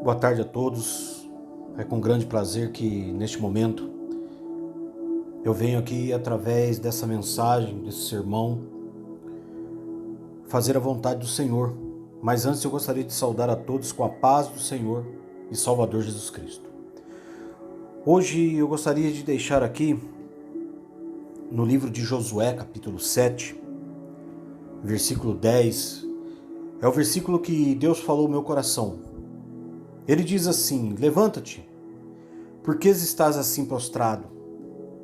Boa tarde a todos. É com grande prazer que neste momento eu venho aqui através dessa mensagem, desse sermão, fazer a vontade do Senhor. Mas antes eu gostaria de saudar a todos com a paz do Senhor e Salvador Jesus Cristo. Hoje eu gostaria de deixar aqui no livro de Josué, capítulo 7, versículo 10, é o versículo que Deus falou no meu coração. Ele diz assim: levanta-te, porque estás assim prostrado,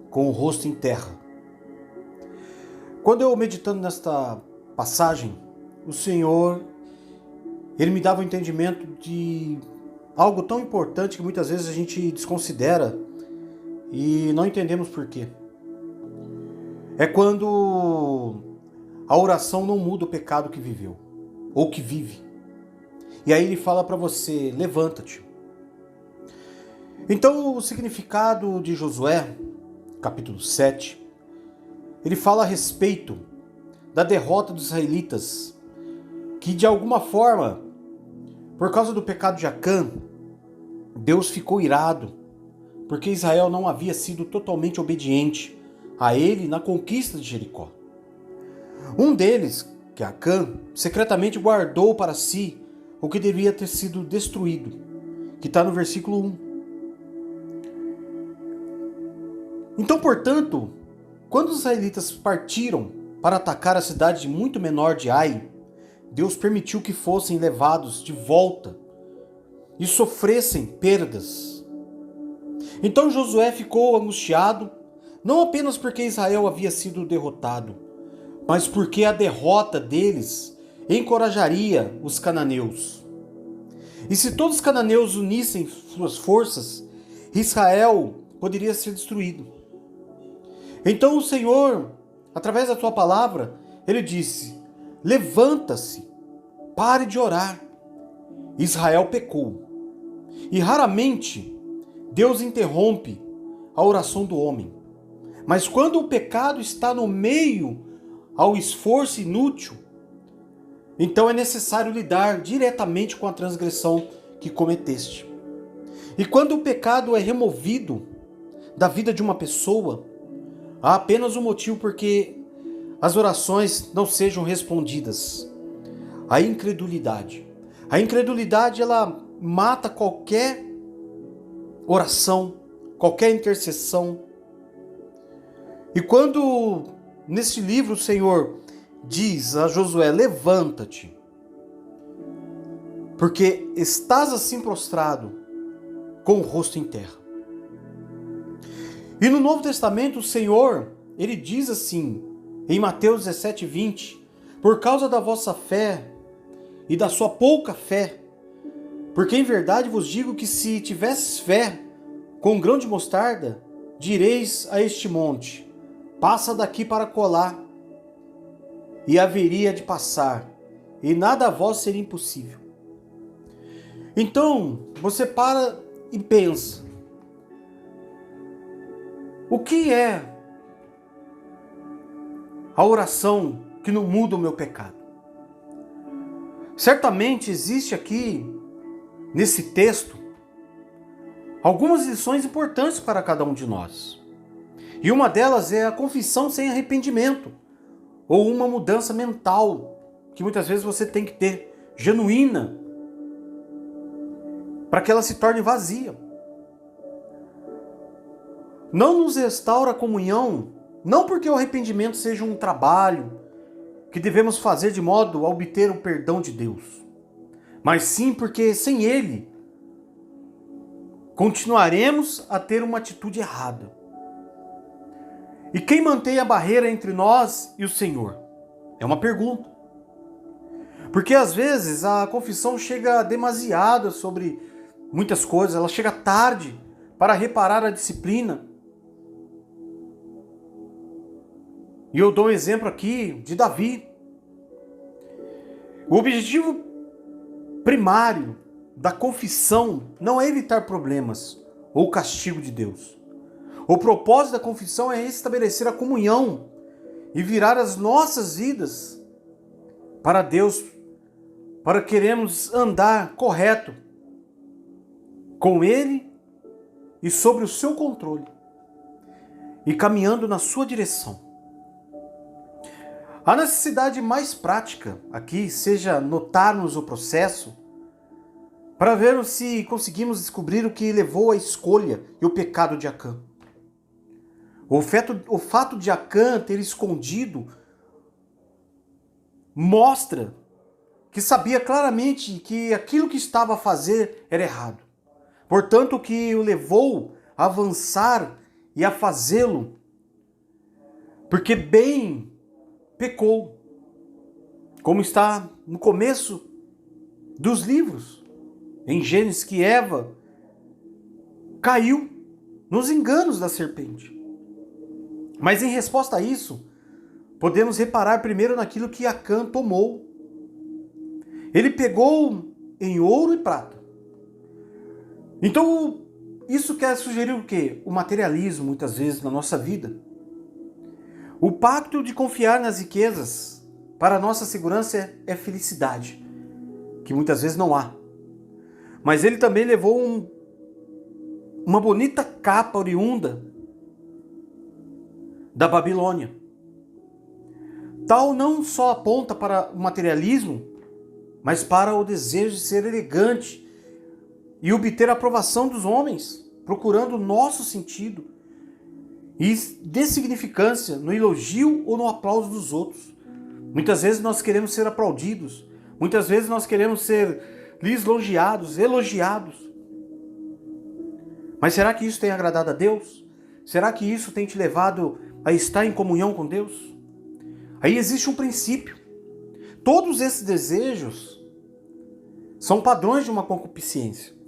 com o rosto em terra. Quando eu meditando nesta passagem, o Senhor, Ele me dava o entendimento de algo tão importante que muitas vezes a gente desconsidera e não entendemos por quê. É quando a oração não muda o pecado que viveu, ou que vive. E aí ele fala para você: levanta-te. Então o significado de Josué, capítulo 7, ele fala a respeito da derrota dos israelitas, que de alguma forma, por causa do pecado de Acã, Deus ficou irado, porque Israel não havia sido totalmente obediente a ele na conquista de Jericó. Um deles, que é Acã, secretamente guardou para si o que devia ter sido destruído, que está no versículo 1. Então, portanto, quando os israelitas partiram para atacar a cidade muito menor de Ai, Deus permitiu que fossem levados de volta e sofressem perdas. Então Josué ficou angustiado, não apenas porque Israel havia sido derrotado, mas porque a derrota deles encorajaria os cananeus. E se todos os cananeus unissem suas forças, Israel poderia ser destruído. Então o Senhor, através da tua palavra, Ele disse: levanta-se, pare de orar. Israel pecou. E raramente Deus interrompe a oração do homem. Mas quando o pecado está no meio ao esforço inútil, então é necessário lidar diretamente com a transgressão que cometeste. E quando o pecado é removido da vida de uma pessoa, há apenas um motivo porque as orações não sejam respondidas: a incredulidade. A incredulidade, ela mata qualquer oração, qualquer intercessão. E quando nesse livro o Senhor diz a Josué: levanta-te, porque estás assim prostrado, com o rosto em terra. E no Novo Testamento o Senhor, Ele diz assim, em Mateus 17:20, por causa da vossa fé e da sua pouca fé, porque em verdade vos digo que se tivesses fé com um grão de mostarda, direis a este monte: passa daqui para colar, e haveria de passar, e nada a vós seria impossível. Então, você para e pensa: o que é a oração que não muda o meu pecado? Certamente existe aqui, nesse texto, algumas lições importantes para cada um de nós. E uma delas é a confissão sem arrependimento, ou uma mudança mental, que muitas vezes você tem que ter, genuína, para que ela se torne vazia. Não nos restaura a comunhão, não porque o arrependimento seja um trabalho que devemos fazer de modo a obter o perdão de Deus, mas sim porque sem ele continuaremos a ter uma atitude errada. E quem mantém a barreira entre nós e o Senhor? É uma pergunta. Porque às vezes a confissão chega demasiada sobre muitas coisas, ela chega tarde para reparar a disciplina. E eu dou um exemplo aqui de Davi. O objetivo primário da confissão não é evitar problemas ou castigo de Deus. O propósito da confissão é estabelecer a comunhão e virar as nossas vidas para Deus, para querermos andar correto com Ele e sobre o seu controle e caminhando na sua direção. A necessidade mais prática aqui seja notarmos o processo para vermos se conseguimos descobrir o que levou à escolha e o pecado de Acã. O fato de Acã ter escondido mostra que sabia claramente que aquilo que estava a fazer era errado. Portanto, o que o levou a avançar e a fazê-lo, porque bem pecou, como está no começo dos livros, em Gênesis, que Eva caiu nos enganos da serpente. Mas em resposta a isso, podemos reparar primeiro naquilo que Acã tomou. Ele pegou em ouro e prata. Então, isso quer sugerir o quê? O materialismo, muitas vezes, na nossa vida. O pacto de confiar nas riquezas para a nossa segurança é felicidade, que muitas vezes não há. Mas ele também levou uma bonita capa oriunda da Babilônia. Tal não só aponta para o materialismo, mas para o desejo de ser elegante e obter a aprovação dos homens, procurando o nosso sentido e de significância no elogio ou no aplauso dos outros. Muitas vezes nós queremos ser aplaudidos, muitas vezes nós queremos ser lisonjeados, elogiados. Mas será que isso tem agradado a Deus? Será que isso tem te levado a estar em comunhão com Deus? Aí existe um princípio. Todos esses desejos são padrões de uma concupiscência.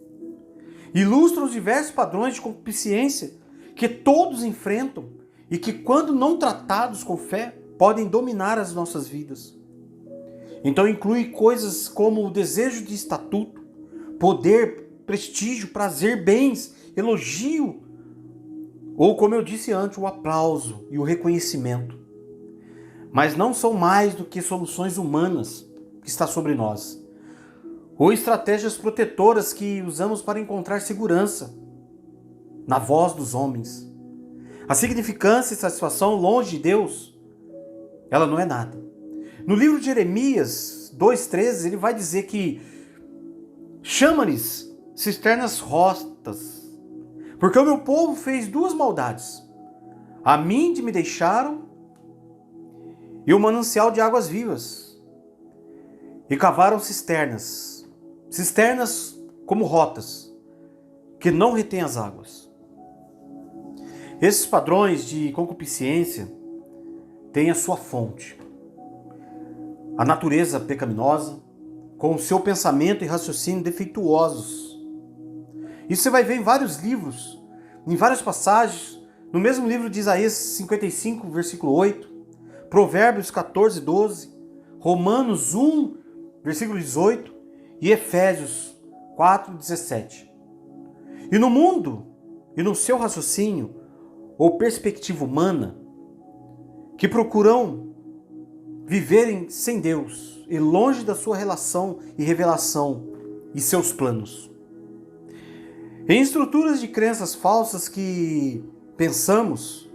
Ilustram os diversos padrões de concupiscência que todos enfrentam e que, quando não tratados com fé, podem dominar as nossas vidas. Então inclui coisas como o desejo de estatuto, poder, prestígio, prazer, bens, elogio, ou, como eu disse antes, o aplauso e o reconhecimento. Mas não são mais do que soluções humanas que está sobre nós, ou estratégias protetoras que usamos para encontrar segurança na voz dos homens. A significância e satisfação longe de Deus, ela não é nada. No livro de Jeremias 2,13, ele vai dizer que chama-lhes cisternas rostas, porque o meu povo fez duas maldades. A mim me deixaram e o manancial de águas vivas, e cavaram cisternas como rotas, que não retêm as águas. Esses padrões de concupiscência têm a sua fonte, a natureza pecaminosa, com o seu pensamento e raciocínio defeituosos. Isso você vai ver em vários livros, em várias passagens, no mesmo livro de Isaías 55, versículo 8, Provérbios 14, 12, Romanos 1, versículo 18 e Efésios 4, 17. E no mundo e no seu raciocínio ou perspectiva humana, que procuram viverem sem Deus e longe da sua relação e revelação e seus planos. Em estruturas de crenças falsas que pensamos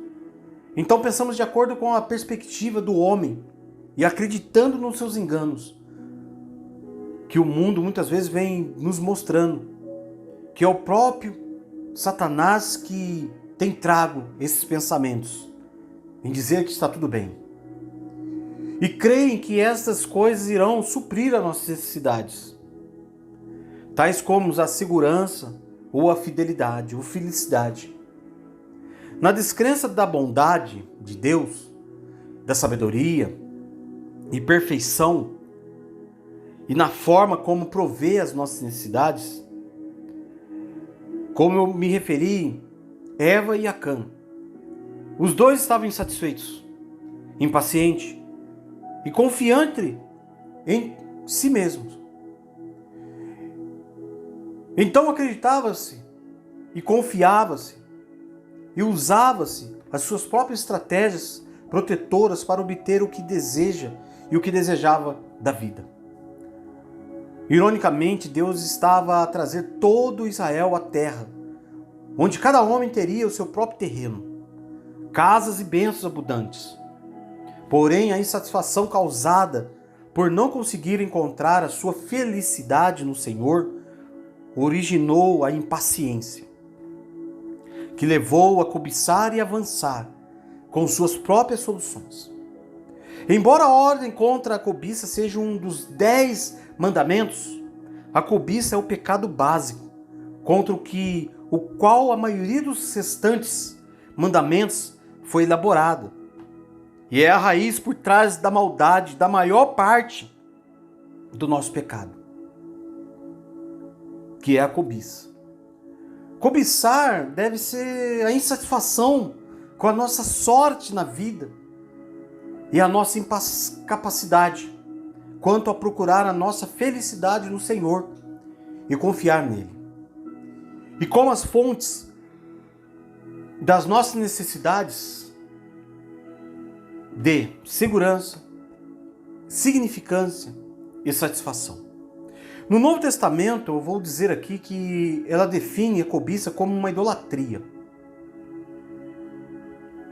de acordo com a perspectiva do homem e acreditando nos seus enganos, que o mundo muitas vezes vem nos mostrando, que é o próprio Satanás que tem trago esses pensamentos, em dizer que está tudo bem. E creem que essas coisas irão suprir as nossas necessidades, tais como a segurança, ou a fidelidade, ou felicidade. Na descrença da bondade de Deus, da sabedoria e perfeição, e na forma como provê as nossas necessidades, como eu me referi, Eva e Acã, os dois estavam insatisfeitos, impacientes e confiantes em si mesmos. Então acreditava-se e confiava-se e usava-se as suas próprias estratégias protetoras para obter o que deseja e o que desejava da vida. Ironicamente, Deus estava a trazer todo Israel à terra, onde cada homem teria o seu próprio terreno, casas e bênçãos abundantes. Porém, a insatisfação causada por não conseguir encontrar a sua felicidade no Senhor originou a impaciência, que levou a cobiçar e avançar com suas próprias soluções. Embora a ordem contra a cobiça seja um dos 10 mandamentos, a cobiça é o pecado básico, contra o qual a maioria dos restantes mandamentos foi elaborada. E é a raiz por trás da maldade da maior parte do nosso pecado, que é a cobiça. Cobiçar deve ser a insatisfação com a nossa sorte na vida e a nossa incapacidade quanto a procurar a nossa felicidade no Senhor e confiar nele. E como as fontes das nossas necessidades de segurança, significância e satisfação. No Novo Testamento, eu vou dizer aqui que ela define a cobiça como uma idolatria.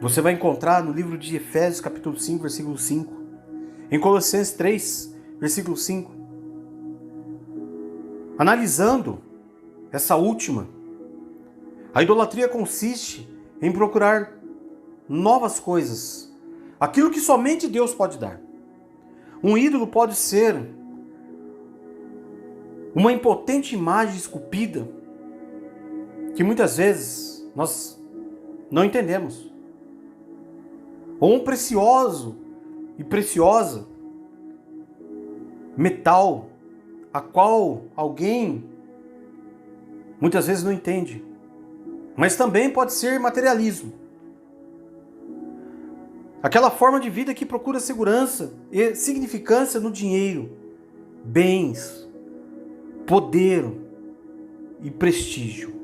Você vai encontrar no livro de Efésios, capítulo 5, versículo 5, em Colossenses 3, versículo 5. Analisando essa última, a idolatria consiste em procurar novas coisas, aquilo que somente Deus pode dar. Um ídolo pode ser uma impotente imagem esculpida que muitas vezes nós não entendemos. Ou um precioso e preciosa metal, a qual alguém muitas vezes não entende. Mas também pode ser materialismo. Aquela forma de vida que procura segurança e significância no dinheiro, bens, poder e prestígio,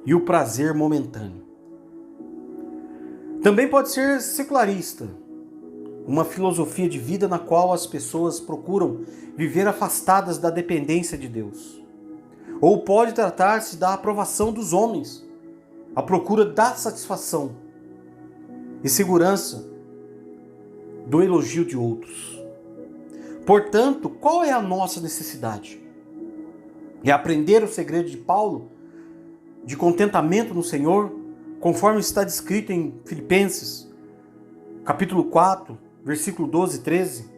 e o prazer momentâneo. Também pode ser secularista, uma filosofia de vida na qual as pessoas procuram viver afastadas da dependência de Deus. Ou pode tratar-se da aprovação dos homens, a procura da satisfação e segurança do elogio de outros. Portanto, qual é a nossa necessidade? É aprender o segredo de Paulo, de contentamento no Senhor, conforme está descrito em Filipenses, capítulo 4, versículo 12 e 13.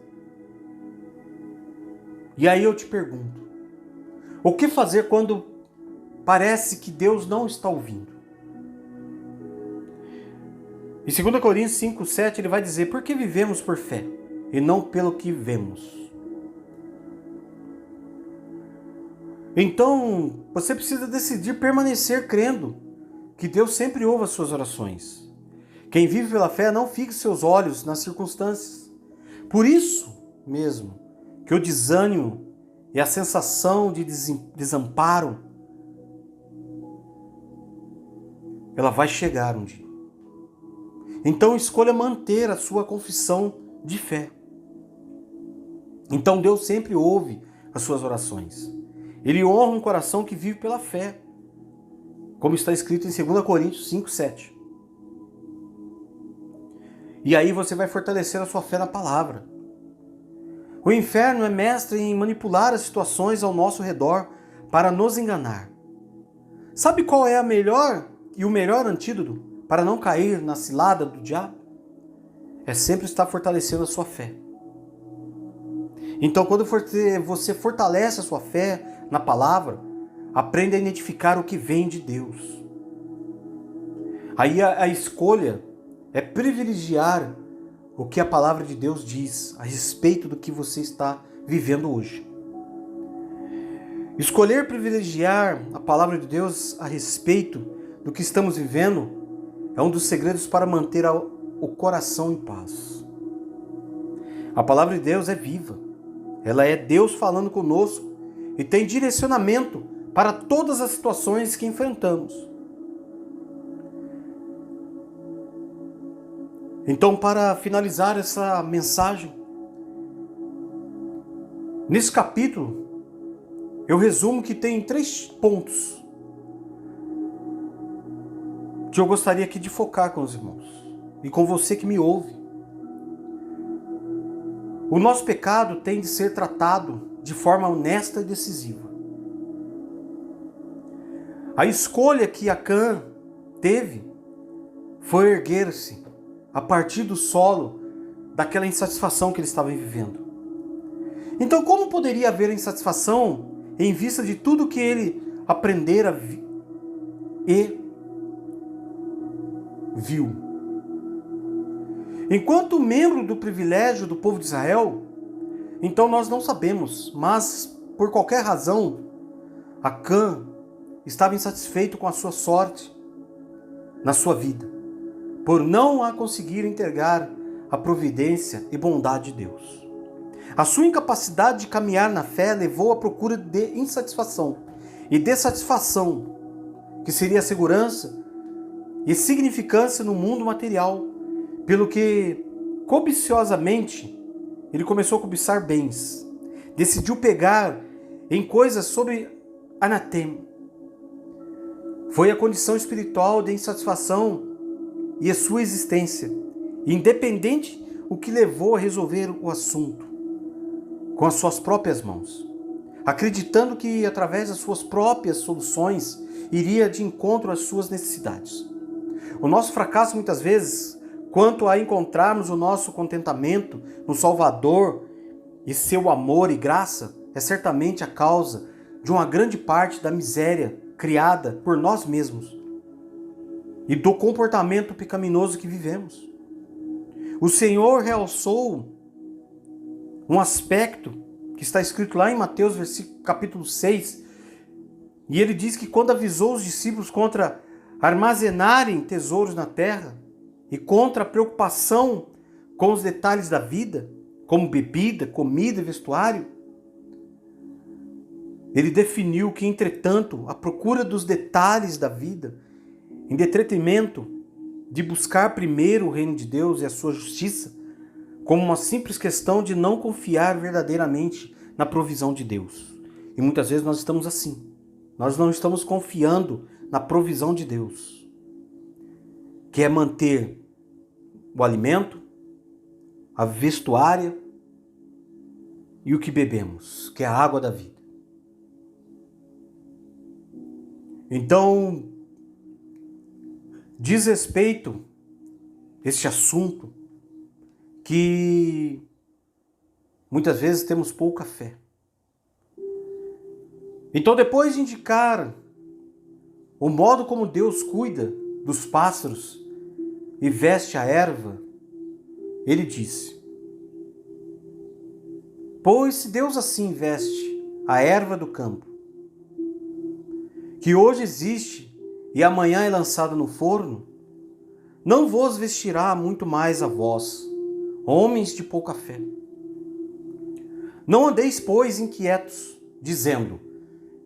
E aí eu te pergunto, o que fazer quando parece que Deus não está ouvindo? Em 2 Coríntios 5, 7, ele vai dizer, porque vivemos por fé, e não pelo que vemos. Então, você precisa decidir permanecer crendo que Deus sempre ouve as suas orações. Quem vive pela fé não fixa seus olhos nas circunstâncias. Por isso mesmo que o desânimo e a sensação de desamparo, ela vai chegar um dia. Então escolha manter a sua confissão de fé. Então Deus sempre ouve as suas orações. Ele honra um coração que vive pela fé, como está escrito em 2 Coríntios 5, 7. E aí você vai fortalecer a sua fé na palavra. O inferno é mestre em manipular as situações ao nosso redor para nos enganar. Sabe qual é o melhor antídoto para não cair na cilada do diabo? É sempre estar fortalecendo a sua fé. Então, quando você fortalece a sua fé na palavra, aprenda a identificar o que vem de Deus. Aí a escolha é privilegiar o que a palavra de Deus diz a respeito do que você está vivendo hoje. Escolher privilegiar a palavra de Deus a respeito do que estamos vivendo é um dos segredos para manter o coração em paz. A palavra de Deus é viva. Ela é Deus falando conosco e tem direcionamento para todas as situações que enfrentamos. Então, para finalizar essa mensagem, nesse capítulo eu resumo que tem 3 pontos que eu gostaria aqui de focar com os irmãos e com você que me ouve. O nosso pecado tem de ser tratado de forma honesta e decisiva. A escolha que Acã teve foi erguer-se a partir do solo daquela insatisfação que ele estava vivendo. Então, como poderia haver insatisfação em vista de tudo que ele aprendera e viu? Enquanto membro do privilégio do povo de Israel, então nós não sabemos, mas por qualquer razão, Acã estava insatisfeito com a sua sorte na sua vida, por não a conseguir entregar a providência e bondade de Deus. A sua incapacidade de caminhar na fé levou à procura de insatisfação e dissatisfação, que seria segurança e significância no mundo material, pelo que cobiciosamente ele começou a cobiçar bens, decidiu pegar em coisas sobre anatema. Foi a condição espiritual de insatisfação e a sua existência, independente o que levou a resolver o assunto com as suas próprias mãos, acreditando que através das suas próprias soluções iria de encontro às suas necessidades. O nosso fracasso muitas vezes, quanto a encontrarmos o nosso contentamento no Salvador e seu amor e graça, é certamente a causa de uma grande parte da miséria criada por nós mesmos e do comportamento pecaminoso que vivemos. O Senhor realçou um aspecto que está escrito lá em Mateus capítulo 6, e ele diz que quando avisou os discípulos contra armazenarem tesouros na terra e contra a preocupação com os detalhes da vida, como bebida, comida e vestuário, ele definiu que, entretanto, a procura dos detalhes da vida, em detrimento de buscar primeiro o reino de Deus e a sua justiça, como uma simples questão de não confiar verdadeiramente na provisão de Deus. E muitas vezes nós estamos assim. Nós não estamos confiando na provisão de Deus, que é manter o alimento, a vestuária e o que bebemos, que é a água da vida. Então, diz respeito este assunto que muitas vezes temos pouca fé. Então, depois de indicar o modo como Deus cuida dos pássaros e veste a erva, ele disse: pois se Deus assim veste a erva do campo, que hoje existe e amanhã é lançada no forno, não vos vestirá muito mais a vós, homens de pouca fé. Não andeis, pois, inquietos, dizendo: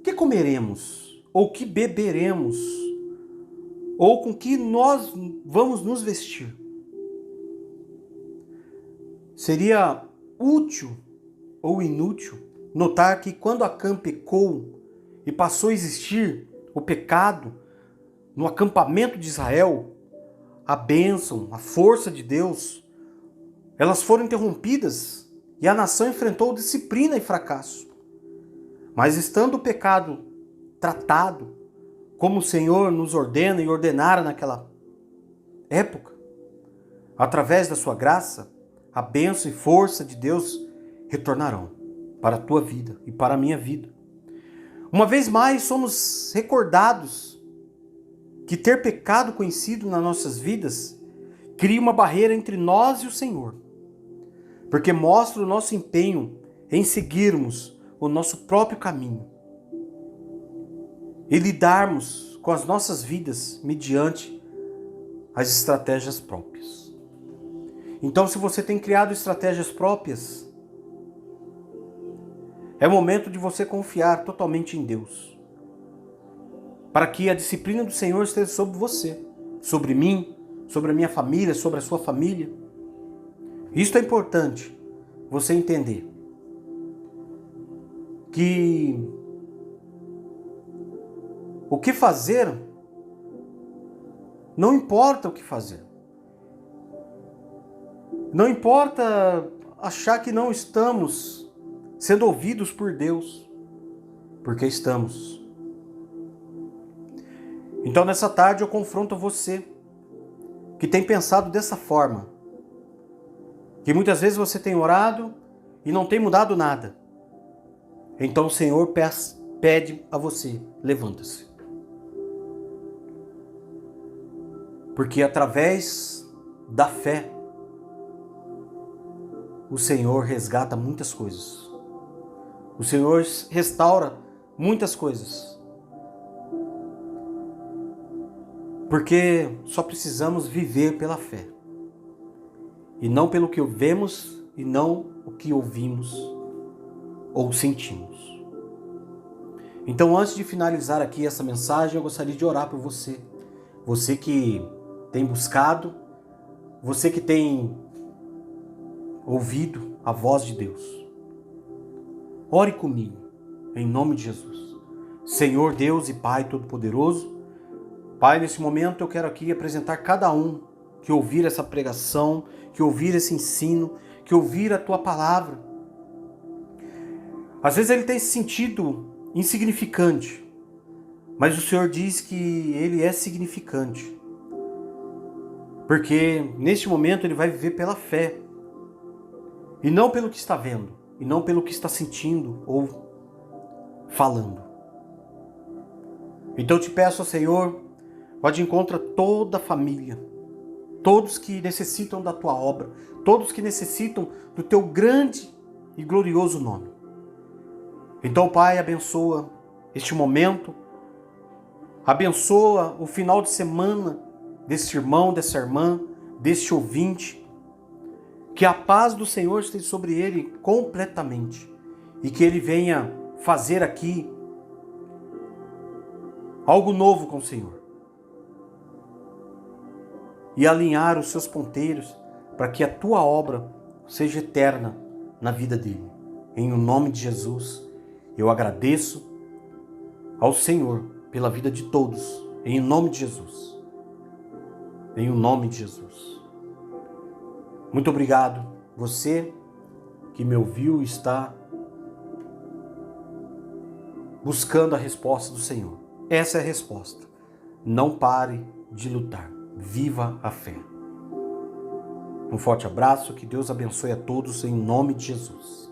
que comeremos? Ou que beberemos? Ou com que nós vamos nos vestir? Seria útil ou inútil notar que quando Acã pecou e passou a existir o pecado no acampamento de Israel, a bênção, a força de Deus, elas foram interrompidas e a nação enfrentou disciplina e fracasso. Mas estando o pecado tratado como o Senhor nos ordena e ordenara naquela época, através da sua graça, a bênção e força de Deus retornarão para a tua vida e para a minha vida. Uma vez mais somos recordados que ter pecado conhecido nas nossas vidas cria uma barreira entre nós e o Senhor, porque mostra o nosso empenho em seguirmos o nosso próprio caminho e lidarmos com as nossas vidas mediante as estratégias próprias. Então, se você tem criado estratégias próprias, é o momento de você confiar totalmente em Deus, para que a disciplina do Senhor esteja sobre você, sobre mim, sobre a minha família, sobre a sua família. Isso é importante você entender, que O que fazer? Não importa o que fazer. Não importa achar que não estamos sendo ouvidos por Deus, porque estamos. Então nessa tarde eu confronto você que tem pensado dessa forma, que muitas vezes você tem orado e não tem mudado nada. Então o Senhor pede a você, levanta-se. Porque através da fé, o Senhor resgata muitas coisas. O Senhor restaura muitas coisas. Porque só precisamos viver pela fé. E não pelo que vemos e não o que ouvimos ou sentimos. Então, antes de finalizar aqui essa mensagem, eu gostaria de orar por você. Você que tem buscado, você que tem ouvido a voz de Deus. Ore comigo, em nome de Jesus. Senhor Deus e Pai Todo-Poderoso, Pai, nesse momento eu quero aqui apresentar cada um que ouvir essa pregação, que ouvir esse ensino, que ouvir a Tua palavra. Às vezes ele tem se sentido insignificante, mas o Senhor diz que ele é significante. Porque neste momento ele vai viver pela fé, e não pelo que está vendo, e não pelo que está sentindo ou falando. Então eu te peço, Senhor, vá de encontro a toda a família, todos que necessitam da Tua obra, todos que necessitam do Teu grande e glorioso nome. Então, Pai, abençoa este momento, abençoa o final de semana deste irmão, dessa irmã, deste ouvinte, que a paz do Senhor esteja sobre ele completamente e que ele venha fazer aqui algo novo com o Senhor e alinhar os seus ponteiros para que a Tua obra seja eterna na vida dele. Em o nome de Jesus, eu agradeço ao Senhor pela vida de todos, em nome de Jesus. Em o nome de Jesus. Muito obrigado, você que me ouviu e está buscando a resposta do Senhor. Essa é a resposta. Não pare de lutar. Viva a fé. Um forte abraço, que Deus abençoe a todos em nome de Jesus.